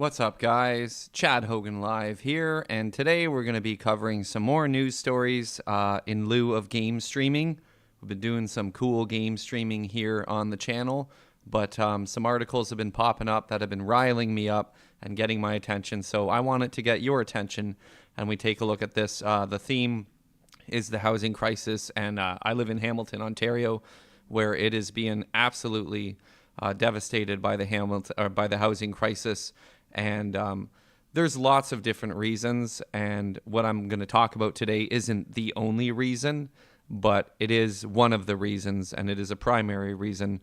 What's up, guys? Chad Hogan Live here, and today we're going to be covering some more news stories in lieu of game streaming. We've been doing some cool game streaming here on the channel, but some articles have been popping up that have been riling me up and getting my attention, so I wanted to get your attention, and we take a look at this. The theme is the housing crisis, and I live in Hamilton, Ontario, where it is being absolutely devastated by the housing crisis. And there's lots of different reasons, and what I'm going to talk about today isn't the only reason, but it is one of the reasons, and it is a primary reason.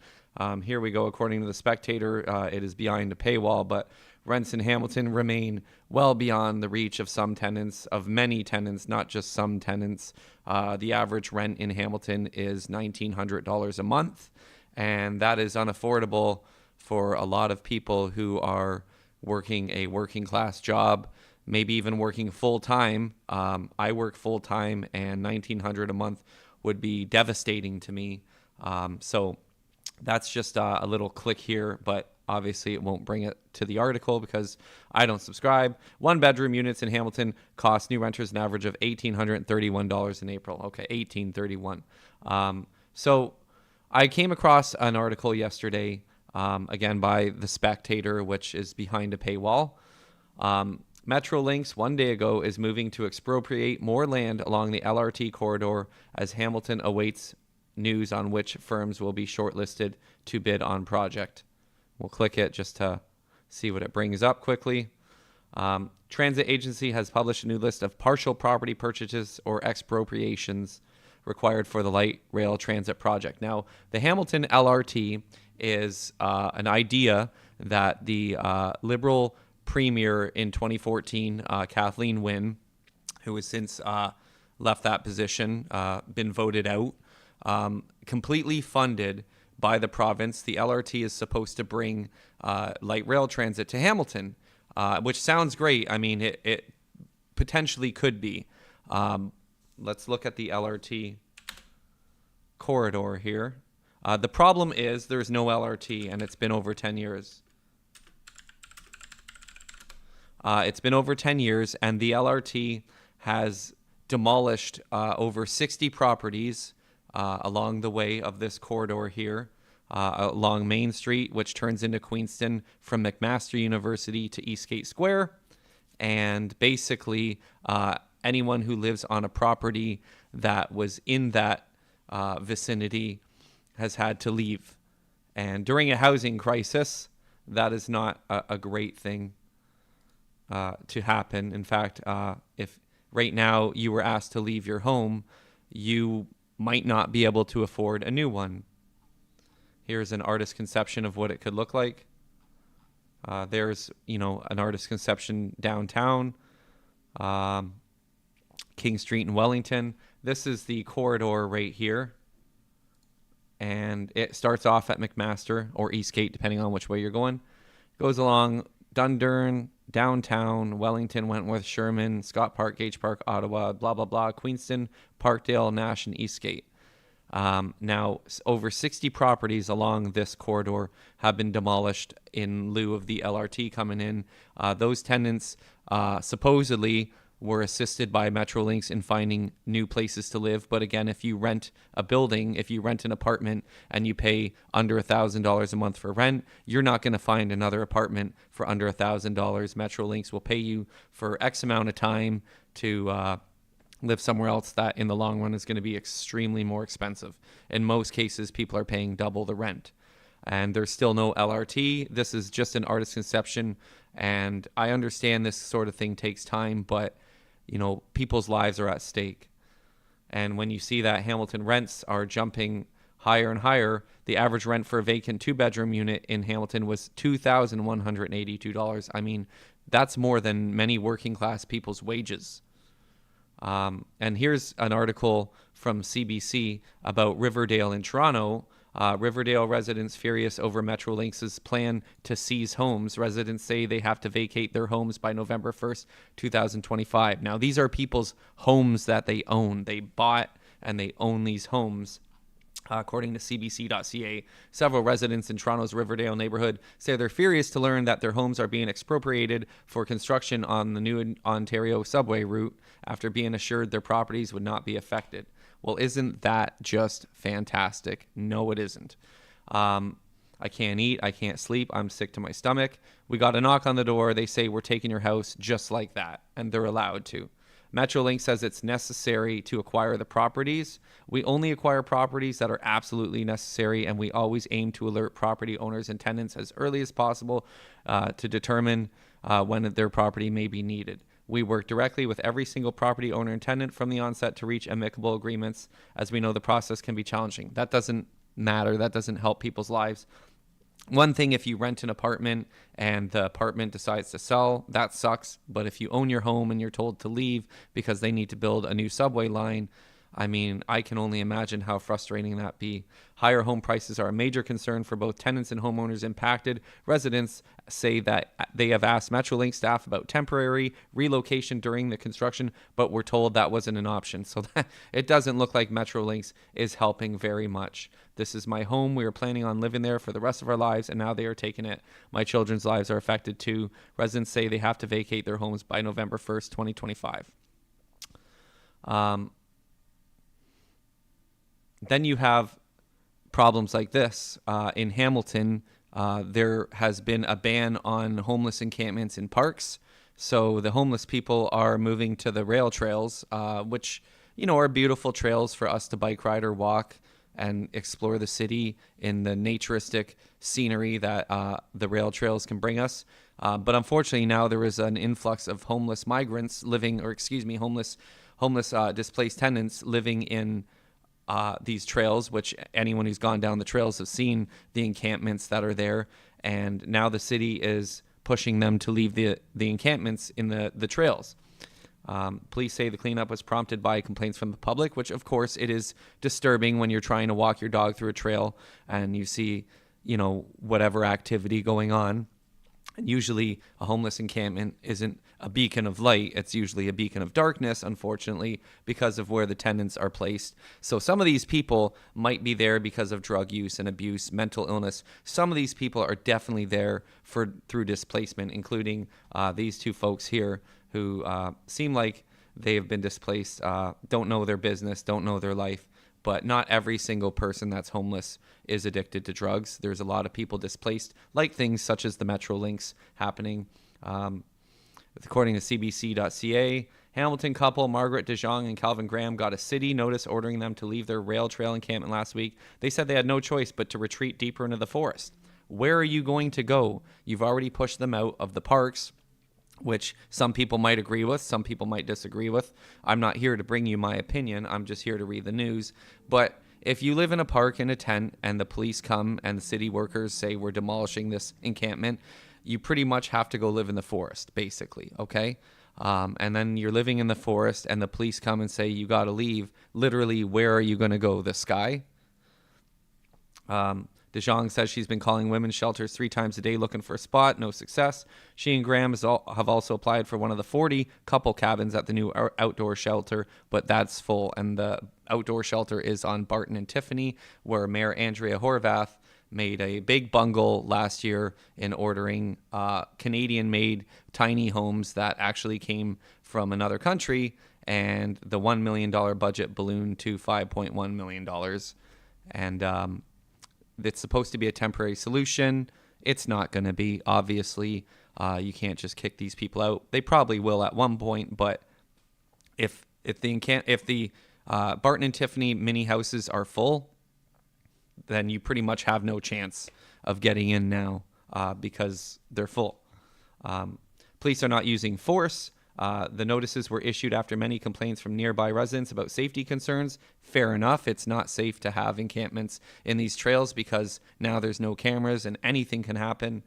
Here we go. According to The Spectator, it is behind a paywall, but rents in Hamilton remain well beyond the reach of some tenants, of many tenants, not just some tenants. The average rent in Hamilton is $1,900 a month, and that is unaffordable for a lot of people who are working a working class job, maybe even working full time. I work full time, and $1,900 a month would be devastating to me. So that's just a little click here, but obviously it won't bring it to the article because I don't subscribe. One bedroom units in Hamilton cost new renters an average of $1,831 in April. Okay, $1,831. So I came across an article yesterday, again by The Spectator, which is behind a paywall. Metrolinx one day ago is moving to expropriate more land along the LRT corridor as Hamilton awaits news on which firms will be shortlisted to bid on project. We'll click it just to see what it brings up quickly. Transit agency has published a new list of partial property purchases or expropriations required for the light rail transit project. Now, the Hamilton LRT is an idea that the Liberal Premier in 2014, Kathleen Wynne, who has since left that position, been voted out, completely funded by the province. The LRT is supposed to bring light rail transit to Hamilton, which sounds great. I mean, it potentially could be. Let's look at the LRT corridor here. The problem is there's no LRT, and it's been over 10 years. It's been over 10 years, and the LRT has demolished over 60 properties along the way of this corridor here, along Main Street, which turns into Queenston from McMaster University to Eastgate Square. And basically, anyone who lives on a property that was in that vicinity has had to leave. And during a housing crisis, that is not a great thing to happen. In fact, if right now you were asked to leave your home, you might not be able to afford a new one. Here's an artist's conception of what it could look like. There's, an artist's conception downtown, King Street in Wellington. This is the corridor right here. And it starts off at McMaster or Eastgate, depending on which way you're going. Goes along Dundurn, downtown, Wellington, Wentworth, Sherman, Scott Park, Gage Park, Ottawa, blah, blah, blah, Queenston, Parkdale, Nash, and Eastgate. Now, over 60 properties along this corridor have been demolished in lieu of the LRT coming in. Those tenants supposedly were assisted by Metrolinx in finding new places to live. But again, if you rent a building, if you rent an apartment and you pay under $1,000 a month for rent, you're not going to find another apartment for under $1,000. Metrolinx will pay you for X amount of time to live somewhere else that in the long run is going to be extremely more expensive. In most cases, people are paying double the rent. And there's still no LRT. This is just an artist's conception. And I understand this sort of thing takes time, but people's lives are at stake. And when you see that Hamilton rents are jumping higher and higher, the average rent for a vacant 2-bedroom unit in Hamilton was $2,182. I mean, that's more than many working class people's wages. And here's an article from CBC about Riverdale in Toronto. Riverdale residents furious over Metrolinx's plan to seize homes. Residents say they have to vacate their homes by November 1st, 2025. Now, these are people's homes that they own. They bought and they own these homes. According to CBC.ca, several residents in Toronto's Riverdale neighborhood say they're furious to learn that their homes are being expropriated for construction on the new Ontario subway route after being assured their properties would not be affected. Well, isn't that just fantastic? No, it isn't. I can't eat. I can't sleep. I'm sick to my stomach. We got a knock on the door. They say we're taking your house just like that, and they're allowed to. Metrolinx says it's necessary to acquire the properties. We only acquire properties that are absolutely necessary, and we always aim to alert property owners and tenants as early as possible to determine when their property may be needed. We work directly with every single property owner and tenant from the onset to reach amicable agreements, as we know the process can be challenging. That doesn't matter. That doesn't help people's lives. One thing, if you rent an apartment and the apartment decides to sell, that sucks. But if you own your home and you're told to leave because they need to build a new subway line, I mean, I can only imagine how frustrating that be. Higher home prices are a major concern for both tenants and homeowners impacted. Residents say that they have asked Metrolinx staff about temporary relocation during the construction, but were told that wasn't an option. So it doesn't look like Metrolinx is helping very much. This is my home. We are planning on living there for the rest of our lives, and now they are taking it. My children's lives are affected too. Residents say they have to vacate their homes by November 1st, 2025. Then you have problems like this. In Hamilton, there has been a ban on homeless encampments in parks. So the homeless people are moving to the rail trails, which, are beautiful trails for us to bike ride or walk and explore the city in the naturistic scenery that the rail trails can bring us. But unfortunately, now there is an influx of homeless migrants homeless displaced tenants living in these trails, which anyone who's gone down the trails have seen the encampments that are there. And now the city is pushing them to leave the encampments in the trails. Police say the cleanup was prompted by complaints from the public, which of course it is disturbing when you're trying to walk your dog through a trail and you see, whatever activity going on. And usually a homeless encampment isn't a beacon of light. It's usually a beacon of darkness, unfortunately, because of where the tenants are placed. So some of these people might be there because of drug use and abuse, mental illness. Some of these people are definitely there through displacement, including these two folks here who seem like they have been displaced, don't know their business, don't know their life. But not every single person that's homeless is addicted to drugs. There's a lot of people displaced, like things such as the Metrolinx happening. According to CBC.ca, Hamilton couple Margaret DeJong and Calvin Graham got a city notice ordering them to leave their rail trail encampment last week. They said they had no choice but to retreat deeper into the forest. Where are you going to go? You've already pushed them out of the parks, which some people might agree with, some people might disagree with. I'm not here to bring you my opinion. I'm just here to read the news. But if you live in a park in a tent and the police come and the city workers say we're demolishing this encampment, you pretty much have to go live in the forest, basically, okay? And then you're living in the forest and the police come and say you got to leave. Literally, where are you going to go? The sky? DeJong says she's been calling women's shelters 3 times a day looking for a spot. No success. She and Graham have also applied for one of the 40 couple cabins at the new outdoor shelter, but that's full. And the outdoor shelter is on Barton and Tiffany, where Mayor Andrea Horvath made a big bungle last year in ordering Canadian-made tiny homes that actually came from another country, and the $1 million budget ballooned to $5.1 million. And it's supposed to be a temporary solution. It's not going to be, obviously. You can't just kick these people out. They probably will at one point, but if the Barton and Tiffany mini houses are full, then you pretty much have no chance of getting in now because they're full. Police are not using force. The notices were issued after many complaints from nearby residents about safety concerns. Fair enough. It's not safe to have encampments in these trails because now there's no cameras and anything can happen.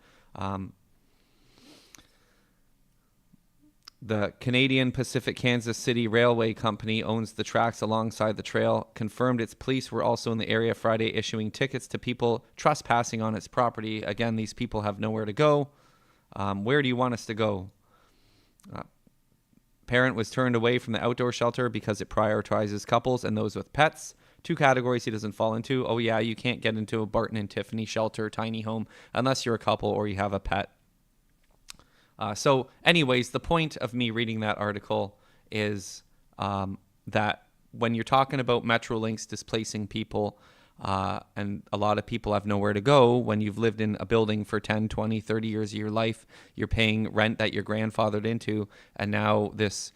The Canadian Pacific Kansas City Railway Company owns the tracks alongside the trail, confirmed its police were also in the area Friday issuing tickets to people trespassing on its property. Again, these people have nowhere to go. Where do you want us to go? Parent was turned away from the outdoor shelter because it prioritizes couples and those with pets. two categories he doesn't fall into. Oh yeah, you can't get into a Barton and Tiffany shelter tiny home unless you're a couple or you have a pet. So anyways, the point of me reading that article is that when you're talking about Metrolinx displacing people, and a lot of people have nowhere to go, when you've lived in a building for 10, 20, 30 years of your life, you're paying rent that you're grandfathered into, and now this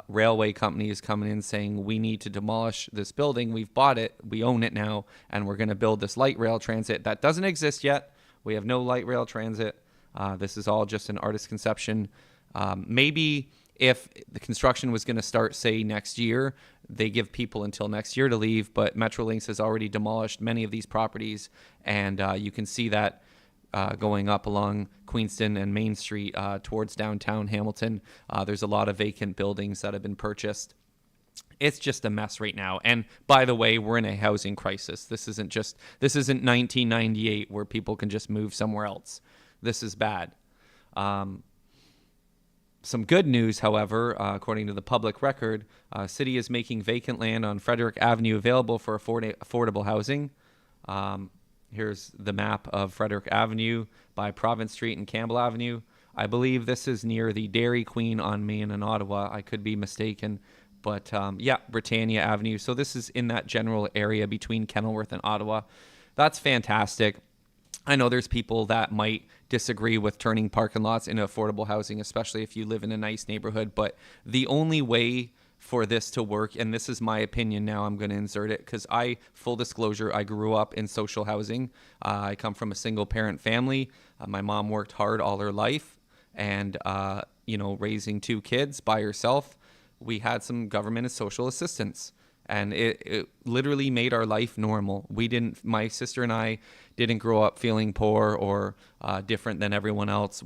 railway company is coming in saying, we need to demolish this building. We've bought it. We own it now, and we're going to build this light rail transit that doesn't exist yet. We have no light rail transit. This is all just an artist's conception. Maybe if the construction was going to start, say, next year, they give people until next year to leave, but Metrolinx has already demolished many of these properties, and you can see that going up along Queenston and Main Street towards downtown Hamilton. There's a lot of vacant buildings that have been purchased. It's just a mess right now. And by the way, we're in a housing crisis. This isn't 1998 where people can just move somewhere else. This is bad. Some good news, however, according to the public record, city is making vacant land on Frederick Avenue available for affordable housing. Here's the map of Frederick Avenue by Province Street and Campbell Avenue. I believe this is near the Dairy Queen on Main and Ottawa. I could be mistaken. But yeah, Britannia Avenue. So this is in that general area between Kenilworth and Ottawa. That's fantastic. I know there's people that might disagree with turning parking lots into affordable housing, especially if you live in a nice neighborhood. But the only way for this to work, and this is my opinion now, I'm going to insert it because full disclosure, I grew up in social housing. I come from a single parent family. My mom worked hard all her life, and raising two kids by herself, we had some government and social assistance. And it literally made our life normal. My sister and I didn't grow up feeling poor or different than everyone else.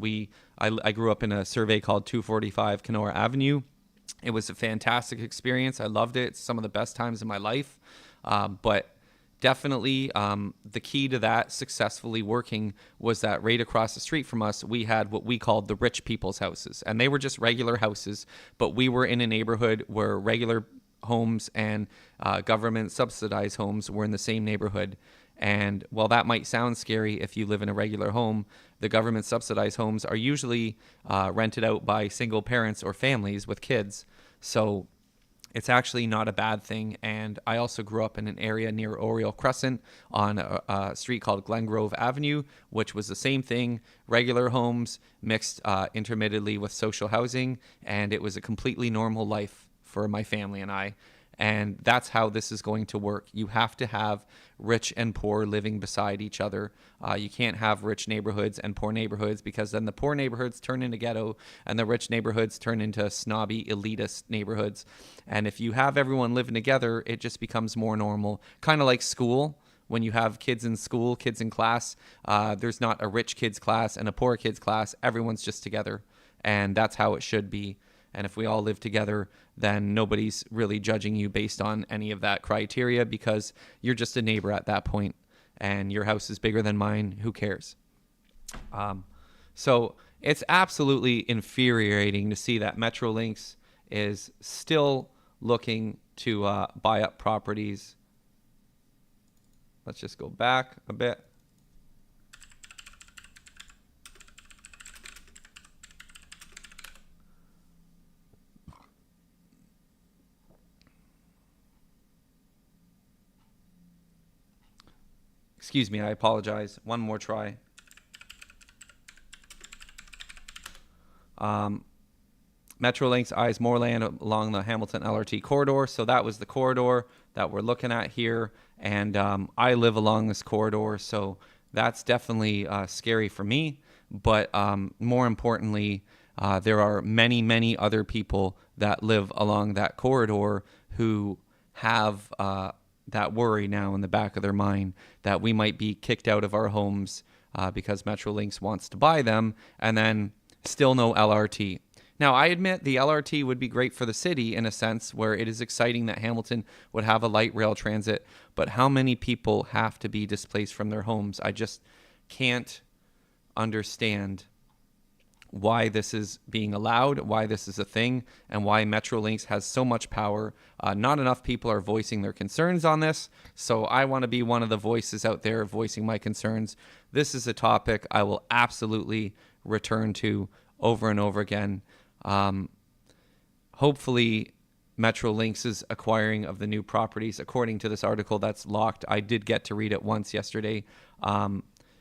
I grew up in a survey called 245 Kenora Avenue. It was a fantastic experience. I loved it. It's some of the best times in my life. But definitely the key to that successfully working was that right across the street from us, we had what we called the rich people's houses. And they were just regular houses, but we were in a neighborhood where regular homes and government subsidized homes were in the same neighborhood. And while that might sound scary if you live in a regular home, the government subsidized homes are usually rented out by single parents or families with kids. So it's actually not a bad thing. And I also grew up in an area near Oriole Crescent on a street called Glengrove Avenue, which was the same thing, regular homes mixed intermittently with social housing. And it was a completely normal life for my family and I. And that's how this is going to work. You have to have rich and poor living beside each other. You can't have rich neighborhoods and poor neighborhoods, because then the poor neighborhoods turn into ghetto and the rich neighborhoods turn into snobby, elitist neighborhoods. And if you have everyone living together, it just becomes more normal. Kind of like school. When you have kids in school, kids in class, there's not a rich kids class and a poor kids class. Everyone's just together. And that's how it should be. And if we all live together, then nobody's really judging you based on any of that criteria, because you're just a neighbor at that point, and your house is bigger than mine. Who cares? So it's absolutely infuriating to see that Metrolinx is still looking to buy up properties. Let's just go back a bit. Excuse me, I apologize. One more try. Metrolinx eyes more land along the Hamilton LRT corridor. So that was the corridor that we're looking at here. And I live along this corridor, so that's definitely scary for me. But more importantly, there are many, many other people that live along that corridor who have that worry now in the back of their mind that we might be kicked out of our homes because Metrolinx wants to buy them, and then still no LRT. Now, I admit the LRT would be great for the city in a sense, where it is exciting that Hamilton would have a light rail transit, but how many people have to be displaced from their homes? I just can't understand why this is being allowed, why this is a thing, and why Metrolinx has so much power. Not enough people are voicing their concerns on this, so I want to be one of the voices out there voicing my concerns. This is a topic I will absolutely return to over and over again. Hopefully, Metrolinx's acquiring of the new properties, according to this article that's locked. I did get to read it once yesterday.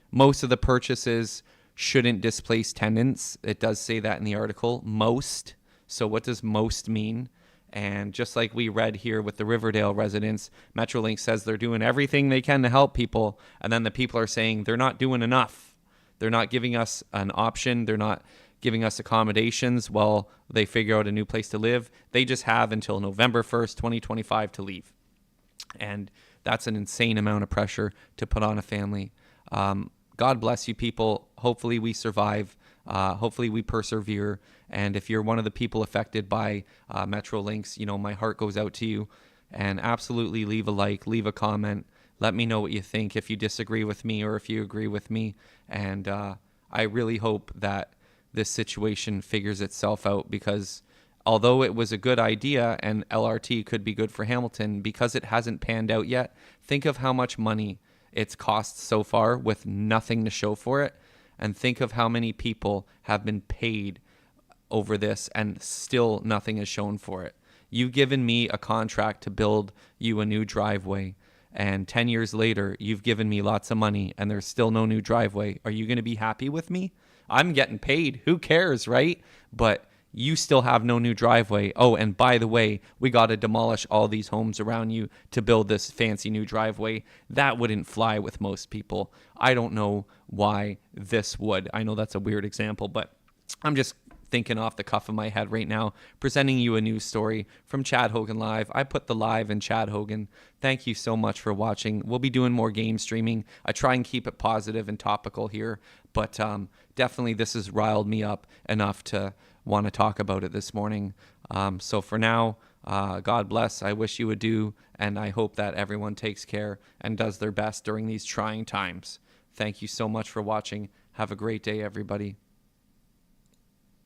Most of the purchases shouldn't displace tenants. It does say that in the article. Most. So what does most mean? And just like we read here with the Riverdale residents, Metrolinx says they're doing everything they can to help people. And then the people are saying they're not doing enough. They're not giving us an option. They're not giving us accommodations while they figure out a new place to live. They just have until November 1st, 2025 to leave. And that's an insane amount of pressure to put on a family. God bless you people. Hopefully we survive. Hopefully we persevere. And if you're one of the people affected by Metrolinx, you know, my heart goes out to you. And absolutely leave a like, leave a comment. Let me know what you think, if you disagree with me or if you agree with me. And I really hope that this situation figures itself out, because although it was a good idea and LRT could be good for Hamilton, because it hasn't panned out yet, think of how much money it's cost so far with nothing to show for it. And think of how many people have been paid over this and still nothing is shown for it. You've given me a contract to build you a new driveway, and 10 years later, you've given me lots of money and there's still no new driveway. Are you going to be happy with me? I'm getting paid. Who cares, right? But you still have no new driveway. Oh, and by the way, we got to demolish all these homes around you to build this fancy new driveway. That wouldn't fly with most people. I don't know why this would. I know that's a weird example, but I'm just thinking off the cuff of my head right now, presenting you a news story from Chad Hogan Live. I put the live in Chad Hogan. Thank you so much for watching. We'll be doing more game streaming. I try and keep it positive and topical here, but definitely this has riled me up enough to want to talk about it this morning. So for now, God bless. I wish you would do, and I hope that everyone takes care and does their best during these trying times. Thank you so much for watching. Have a great day, everybody.